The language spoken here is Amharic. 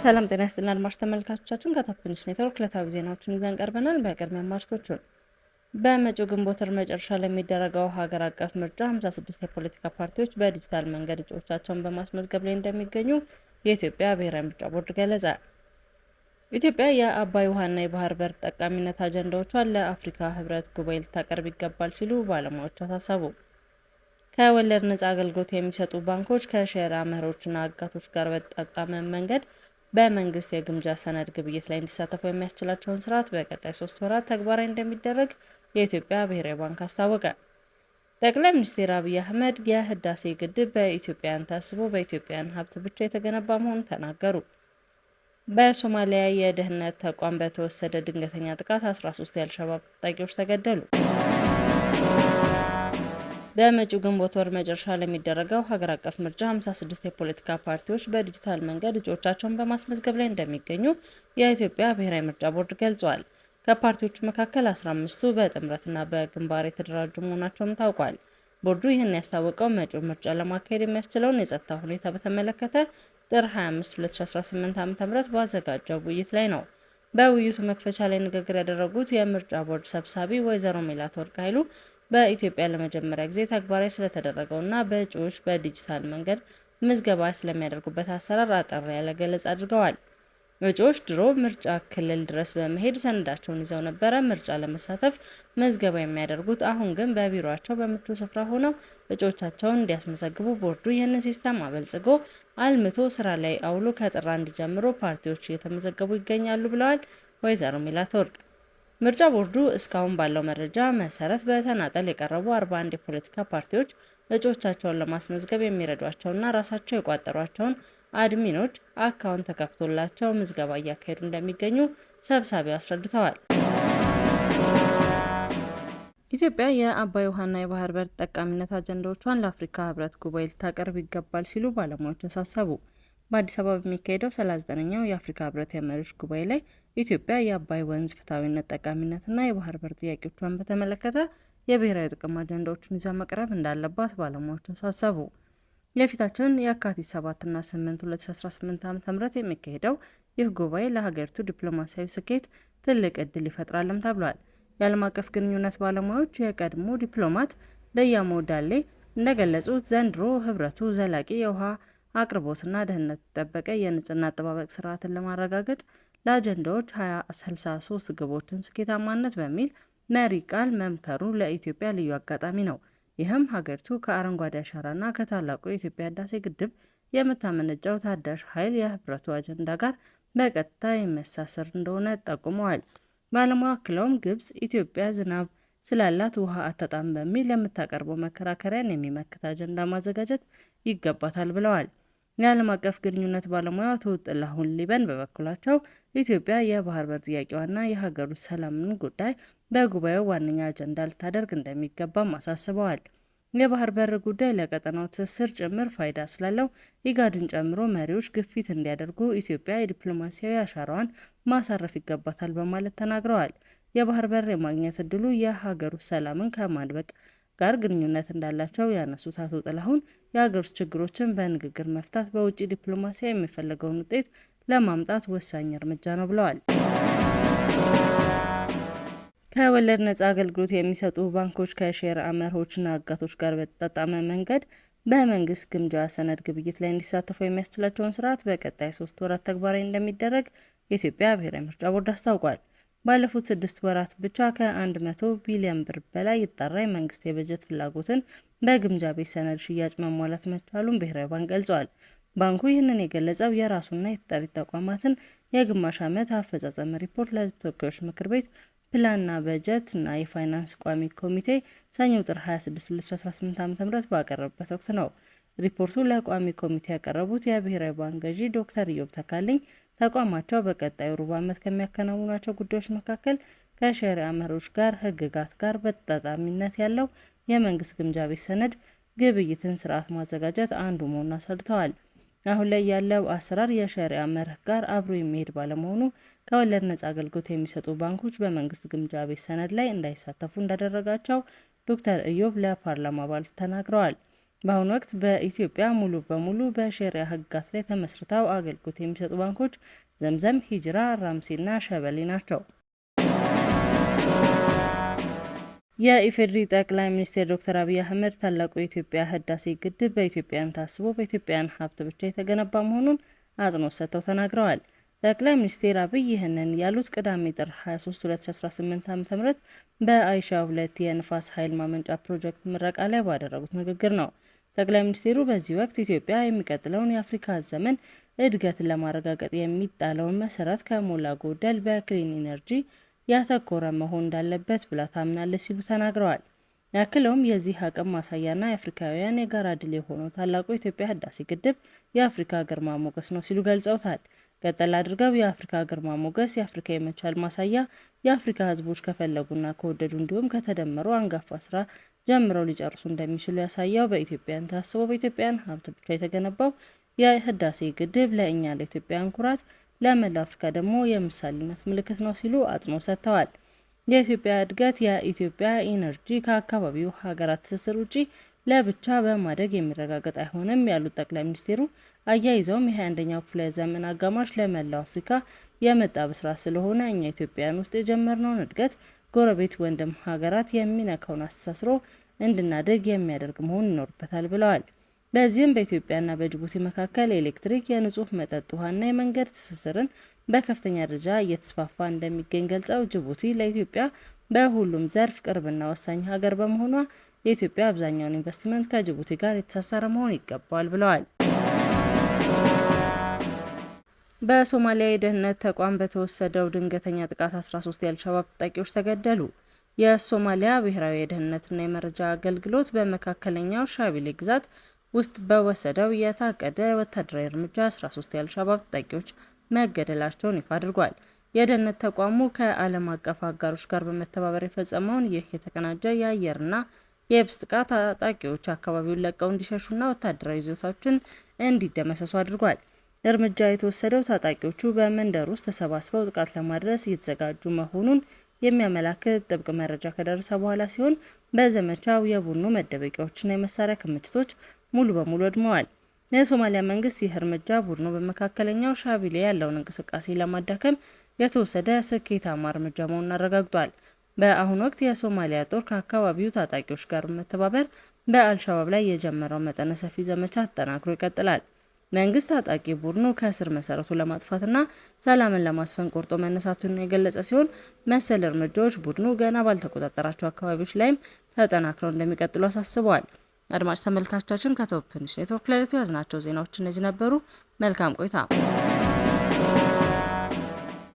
ሰላም ጤና ይስጥልን አድማጭ ተመልካቾቻችን ከቶፕ ኒውስ ኔትወርክ ዕለታዊ ዜናዎችን ይዘን ቀርበናል። በቅድሚያ አርዕስቶቹን በመጪው ግንቦት ወር መጨረሻ ለሚደረገው ሀገር አቀፍ ምርጫ 56 የፖለቲካ ፓርቲዎች በዲጂታል መንገድ እጩዎቻቸውን በማስመዝገብ ላይ እንደሚገኙ የኢትዮጵያ ብሔራዊ ምርጫ ቦርድ ገለጸ። ኢትዮጵያ የአባይ ውሃና የባህር በር ተጠቃሚነት አጀንዳዎቿን ለአፍሪካ ህብረት ጉባኤ ልታቀርብ ይገባል ሲሉ ባለሙያዎች አሳሰቡ። ከወለድ ነፃ አገልግሎት የሚሰጡ ባንኮች ከሼር አመራሮችና አጋቶች ጋር በተጣጣመ መንገድ በመንግስት የግምጃ ሰነድ ግብይት ላይ እንዲሳተፉ የሚያስችላቸውን ስርዓት በቀጣይ 3 ወራት ተግባራዊ እንደሚደረግ የኢትዮጵያ ብሔራዊ ባንክ አስታወቀ። ጠቅላይ ሚኒስትር አብይ አህመድ የህዳሴ ግድብ በኢትዮጵያውያን ታስቦ በኢትዮጵያውያን ሀብት ብቻ የተገነባ መሆኑን ተናገሩ። በሶማሊያ የደህንነት ተቋም በተወሰደ ድንገተኛ ጥቃት 13 የአልሸባብ ታጣቂዎች ተገደሉ። በመጪው ግንቦት ወር መጨረሻ ለሚደረገው ሀገር አቀፍ ምርጫ 56 የፖለቲካ ፓርቲዎች በዲጂታል መንገድ እጩዎቻቸውን በማስመዝገብ ላይ እንደሚገኙ የኢትዮጵያ ብሔራዊ ምርጫ ቦርድ ገልጿል። ከፓርቲዎቹ መካከል 15ቱ በጥምረትና በግንባር የተደራጁ መሆናቸውም ታውቋል። ቦርዱ ይህን ያስታወቀው መጪው ምርጫ ለማካሄድ የሚያስችለውን የጸጥታ ሁኔታ በተመለከተ ጥር 25 2018 ዓ.ም ባዘጋጀው ውይይት ላይ ነው። በውይይቱ መክፈቻ ላይ ንግግር ያደረጉት የምርጫ ቦርድ ሰብሳቢ ወይዘሮ ሜላትወርቅ ኃይሉ በኢትዮጵያ ለመጀመሪያ ጊዜ ተግባራዊ ስለተደረገውና በእጩዎች በዲጂታል መንገድ ምዝገባ ስለሚያደርጉበት አሰራር አጠር ያለ ገለጻ አድርገዋል። እጩዎች ድሮ ምርጫ ክልል ድረስ በመሄድ ሰነዳቸውን ይዘው ነበረ ምርጫ ለመሳተፍ ምዝገባ የሚያደርጉት። አሁን ግን በቢሮአቸው በምቹ ስፍራ ሆነው እጩዎቻቸውን እንዲያስመዘግቡ ቦርዱ ይህንን ሲስተም አበልጽጎ አልምቶ ስራ ላይ አውሎ ከጥር 1 ጀምሮ ፓርቲዎች እየተመዘገቡ ይገኛሉ ብለዋል ወይዘሮ ሜላትወርቅ። ምርጫ ቦርዱ እስካሁን ባለው መረጃ መሰረት በተናጠል የቀረቡ 41 የፖለቲካ ፓርቲዎች እጩዎቻቸውን ለማስመዝገብ የሚረዷቸውና ራሳቸው የቋጠሯቸውን አድሚኖች አካውንት ተከፍቶላቸው ምዝገባ እያካሄዱ እንደሚገኙ ሰብሳቢው አስረድተዋል። ኢትዮጵያ የአባይ ውሃና የባህር በር ተጠቃሚነት አጀንዳዎቿን ለአፍሪካ ህብረት ጉባኤ ልታቀርብ ይገባል ሲሉ ባለሙያዎች አሳሰቡ። በአዲስ አበባ በሚካሄደው 39ኛው የአፍሪካ ህብረት የመሪዎች ጉባኤ ላይ ኢትዮጵያ የአባይ ወንዝ ፍትሐዊነት፣ ጠቃሚነትና የባህር በር ጥያቄዎቿን በተመለከተ የብሔራዊ ጥቅም አጀንዳዎችን ይዛ መቅረብ እንዳለባት ባለሙያዎች አሳሰቡ። የፊታችን የካቲት 7 እና 8 2018 ዓ.ም የሚካሄደው ይህ ጉባኤ ለሀገሪቱ ዲፕሎማሲያዊ ስኬት ትልቅ እድል ይፈጥራልም ተብሏል። የዓለም አቀፍ ግንኙነት ባለሙያዎች የቀድሞ ዲፕሎማት ደያሞ ዳሌ እንደገለጹት ዘንድሮ ህብረቱ ዘላቂ የውሃ አቅርቦትና ደህንነቱ የተጠበቀ የንጽህና አጠባበቅ ስርዓትን ለማረጋገጥ ለአጀንዳዎች 2063 ግቦችን ስኬታማነት በሚል መሪ ቃል መምከሩ ለኢትዮጵያ ልዩ አጋጣሚ ነው። ይህም ሀገሪቱ ከአረንጓዴ አሻራና ከታላቁ የኢትዮጵያ ህዳሴ ግድብ የምታመነጨው ታዳሽ ኃይል የህብረቱ አጀንዳ ጋር በቀጥታ የሚመሳሰር እንደሆነ ጠቁመዋል። ባለሙያው አክለውም ግብጽ ኢትዮጵያ ዝናብ ስላላት ውሃ አታጣም በሚል የምታቀርበው መከራከሪያን የሚመክት አጀንዳ ማዘጋጀት ይገባታል ብለዋል። የዓለም አቀፍ ግንኙነት ባለሙያ አቶ ጥላሁን ሊበን በበኩላቸው ኢትዮጵያ የባህር በር ጥያቄዋና የሀገር ውስጥ ሰላምን ጉዳይ በጉባኤው ዋነኛ አጀንዳ ልታደርግ እንደሚገባም አሳስበዋል። የባህር በር ጉዳይ ለቀጠናው ትስስር ጭምር ፋይዳ ስላለው ኢጋድን ጨምሮ መሪዎች ግፊት እንዲያደርጉ ኢትዮጵያ የዲፕሎማሲያዊ አሻራዋን ማሳረፍ ይገባታል በማለት ተናግረዋል። የባህር በር የማግኘት እድሉ የሀገር ውስጥ ሰላምን ከማድበቅ ጋር ግንኙነት እንዳላቸው ያነሱት አቶ ጥላሁን የሀገር ውስጥ ችግሮችን በንግግር መፍታት በውጭ ዲፕሎማሲያ የሚፈለገውን ውጤት ለማምጣት ወሳኝ እርምጃ ነው ብለዋል። ከወለድ ነፃ አገልግሎት የሚሰጡ ባንኮች ከሼር አመራሮችና አጋቶች ጋር በተጣጣመ መንገድ በመንግስት ግምጃ ሰነድ ግብይት ላይ እንዲሳተፉ የሚያስችላቸውን ስርዓት በቀጣይ 3 ወራት ተግባራዊ እንደሚደረግ የኢትዮጵያ ብሔራዊ ምርጫ ቦርድ አስታውቋል። ባለፉት 6 ወራት ብቻ ከ100 ቢሊዮን ብር በላይ የተጣራ የመንግስት የበጀት ፍላጎትን በግምጃ ቤት ሰነድ ሽያጭ ማሟላት መቻሉን ብሔራዊ ባንክ ገልጿል። ባንኩ ይህንን የገለጸው የራሱና የተጠሪ ተቋማትን የግማሽ ዓመት አፈጻጸም ሪፖርት ለሕዝብ ተወካዮች ምክር ቤት ፕላንና በጀት እና የፋይናንስ ቋሚ ኮሚቴ ሰኞ ጥር 26 2018 ዓ.ም ባቀረበበት ወቅት ነው። ሪፖርቱ ለቋሚ ኮሚቴ ያቀረቡት የብሔራዊ ባንክ ገዢ ዶክተር ኢዮብ ተካልኝ ተቋማቸው በቀጣዩ ሩብ ዓመት ከሚያከናውናቸው ጉዳዮች መካከል ከሼር አመራሮች ጋር ህግጋት ጋር በተጣጣሚነት ያለው የመንግስት ግምጃ ቤት ሰነድ ግብይትን ስርዓት ማዘጋጀት አንዱ መሆኑን አስረድተዋል። አሁን ላይ ያለው አሰራር የሼር መርህ ጋር አብሮ የሚሄድ ባለመሆኑ ከወለድ ነፃ አገልግሎት የሚሰጡ ባንኮች በመንግስት ግምጃ ቤት ሰነድ ላይ እንዳይሳተፉ እንዳደረጋቸው ዶክተር ኢዮብ ለፓርላማ አባላት ተናግረዋል። በአሁኑ ወቅት በኢትዮጵያ ሙሉ በሙሉ በሸሪዓ ሕግጋት ላይ ተመስርተው አገልግሎት የሚሰጡ ባንኮች ዘምዘም፣ ሂጅራ፣ ራምሲና ሸበሌ ናቸው። የኢፌዴሪ ጠቅላይ ሚኒስትር ዶክተር አብይ አህመድ ታላቁ የኢትዮጵያ ህዳሴ ግድብ በኢትዮጵያውያን ታስቦ በኢትዮጵያውያን ሀብት ብቻ የተገነባ መሆኑን አጽንኦት ሰጥተው ተናግረዋል። ጠቅላይ ሚኒስትር አብይ ይህንን ያሉት ቅዳሜ ጥር 23 2018 ዓ.ም በአይሻ 2 የንፋስ ኃይል ማመንጫ ፕሮጀክት ምረቃ ላይ ባደረጉት ንግግር ነው። ጠቅላይ ሚኒስትሩ በዚህ ወቅት ኢትዮጵያ የሚቀጥለውን የአፍሪካ ዘመን እድገትን ለማረጋገጥ የሚጣለውን መሰረት ከሞላ ጎደል በክሊን ኢነርጂ ያተኮረ መሆን እንዳለበት ብላ ታምናለች ሲሉ ተናግረዋል። ያክለውም የዚህ አቅም ማሳያና የአፍሪካውያን የጋራ ድል የሆነው ታላቁ የኢትዮጵያ ህዳሴ ግድብ የአፍሪካ ግርማ ሞገስ ነው ሲሉ ገልጸውታል። ቀጠል አድርገው የአፍሪካ ግርማ ሞገስ የአፍሪካ የመቻል ማሳያ፣ የአፍሪካ ህዝቦች ከፈለጉና ከወደዱ እንዲሁም ከተደመሩ አንጋፋ ስራ ጀምረው ሊጨርሱ እንደሚችሉ ያሳያው በኢትዮጵያን ታስቦ በኢትዮጵያን ሀብት ብቻ የተገነባው የህዳሴ ግድብ ለእኛ ለኢትዮጵያውያን ኩራት፣ ለመላው አፍሪካ ደግሞ የምሳሌነት ምልክት ነው ሲሉ አጽንኦት ሰጥተዋል። የኢትዮጵያ እድገት የኢትዮጵያ ኢነርጂ ከአካባቢው ሀገራት ትስስር ውጪ ለብቻ በማደግ የሚረጋገጥ አይሆንም ያሉት ጠቅላይ ሚኒስትሩ አያይዘውም የ21ኛው ክፍለ ዘመን አጋማሽ ለመላው አፍሪካ የመጣ ብስራት ስለሆነ እኛ ኢትዮጵያውያን ውስጥ የጀመርነውን እድገት ጎረቤት ወንድም ሀገራት የሚነካውን አስተሳስሮ እንድናደግ የሚያደርግ መሆን ይኖርበታል ብለዋል። በዚህም በኢትዮጵያና በጅቡቲ መካከል የኤሌክትሪክ፣ የንጹህ መጠጥ ውሃና የመንገድ ትስስርን በከፍተኛ ደረጃ እየተስፋፋ እንደሚገኝ ገልጸው ጅቡቲ ለኢትዮጵያ በሁሉም ዘርፍ ቅርብና ወሳኝ ሀገር በመሆኗ የኢትዮጵያ አብዛኛውን ኢንቨስትመንት ከጅቡቲ ጋር የተሳሰረ መሆን ይገባዋል ብለዋል። በሶማሊያ የደህንነት ተቋም በተወሰደው ድንገተኛ ጥቃት 13 የአልሸባብ ታጣቂዎች ተገደሉ። የሶማሊያ ብሔራዊ የደህንነትና የመረጃ አገልግሎት በመካከለኛው ሻቢሌ ግዛት ውስጥ በወሰደው የታቀደ ወታደራዊ እርምጃ 13 የአልሸባብ ታጣቂዎች መገደላቸውን ይፋ አድርጓል። የደህንነት ተቋሙ ከዓለም አቀፍ አጋሮች ጋር በመተባበር የፈጸመውን ይህ የተቀናጀ የአየርና የየብስ ጥቃት ታጣቂዎች አካባቢውን ለቀው እንዲሸሹና ወታደራዊ ይዞታዎችን እንዲደመሰሱ አድርጓል። እርምጃ የተወሰደው ታጣቂዎቹ በመንደር ውስጥ ተሰባስበው ጥቃት ለማድረስ እየተዘጋጁ መሆኑን የሚያመላክት ጥብቅ መረጃ ከደረሰ በኋላ ሲሆን በዘመቻው የቡድኑ መደበቂያዎችና የመሳሪያ ክምችቶች ሙሉ በሙሉ ወድመዋል። የሶማሊያ መንግስት ይህ እርምጃ ቡድኑ በመካከለኛው ሻቢሌ ያለውን እንቅስቃሴ ለማዳከም የተወሰደ ስኬታማ እርምጃ መሆኑን አረጋግጧል። በአሁኑ ወቅት የሶማሊያ ጦር ከአካባቢው ታጣቂዎች ጋር በመተባበር በአልሸባብ ላይ የጀመረው መጠነ ሰፊ ዘመቻ ተጠናክሮ ይቀጥላል። መንግስት ታጣቂ ቡድኑ ከስር መሰረቱ ለማጥፋትና ሰላምን ለማስፈን ቆርጦ መነሳቱን የገለጸ ሲሆን መሰል እርምጃዎች ቡድኑ ገና ባልተቆጣጠራቸው አካባቢዎች ላይም ተጠናክረው እንደሚቀጥሉ አሳስበዋል። አድማጭ ተመልካቾቻችን ከቶፕ ኒውስ ኔትወርክ ለዕለቱ ያዝናቸው ዜናዎች እነዚህ ነበሩ። መልካም ቆይታ።